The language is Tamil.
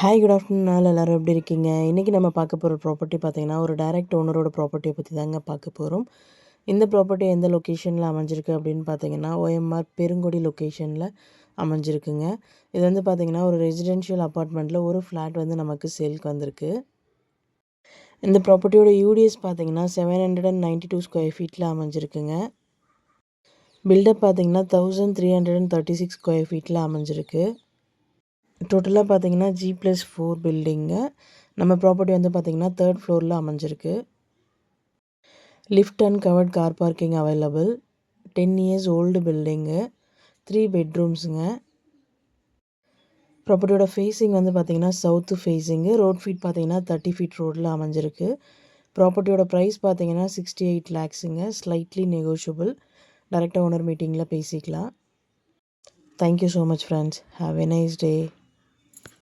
ஹாய் குட் ஆஃப்டர்நூன் நாள் எல்லோரும் எப்படி இருக்கீங்க? இன்றைக்கி நம்ம பார்க்க போகிற ப்ராப்பர்ட்டி பார்த்திங்கன்னா ஒரு டைரக்ட் ஓனரோட ப்ராப்பர்ட்டியை பற்றி தாங்க பார்க்க போகிறோம். இந்த ப்ராப்பர்ட்டி எந்த லொக்கேஷனில் அமைஞ்சிருக்கு அப்படின்னு பார்த்தீங்கன்னா OMR பெருங்குடி லொக்கேஷனில் அமைஞ்சிருக்குங்க. இது வந்து பார்த்திங்கன்னா ஒரு ரெசிடென்ஷியல் அப்பார்ட்மெண்ட்டில் ஒரு ஃப்ளாட் வந்து நமக்கு சேல்க்கு வந்திருக்கு. இந்த ப்ராப்பர்ட்டியோட யூடிஎஸ் பார்த்திங்கன்னா 792 ஸ்கொயர் ஃபீட்டில் அமைஞ்சிருக்குங்க. பில்டப் பார்த்திங்கன்னா 1336 ஸ்கொயர் ஃபீட்டில் அமைஞ்சிருக்கு. டோட்டலாக பார்த்தீங்கன்னா G+4 பில்டிங்கு. நம்ம ப்ராப்பர்ட்டி வந்து பார்த்திங்கன்னா 3rd ஃப்ளோரில் அமைஞ்சிருக்கு. Lift and covered car parking available. 10 years old building. 3 பெட்ரூம்ஸுங்க. ப்ராப்பர்ட்டியோட ஃபேஸிங் வந்து பார்த்திங்கன்னா சவுத்து ஃபேஸிங்கு. ரோட் ஃபீட் பார்த்திங்கன்னா 30 ஃபீட் ரோடில் அமைஞ்சிருக்கு. ப்ராப்பர்ட்டியோட ப்ரைஸ் பார்த்திங்கன்னா 68 lakhsங்க. Slightly negotiable. டைரெக்டாக ஓனர் மீட்டிங்கில் பேசிக்கலாம். Thank you so much friends. Have a nice day.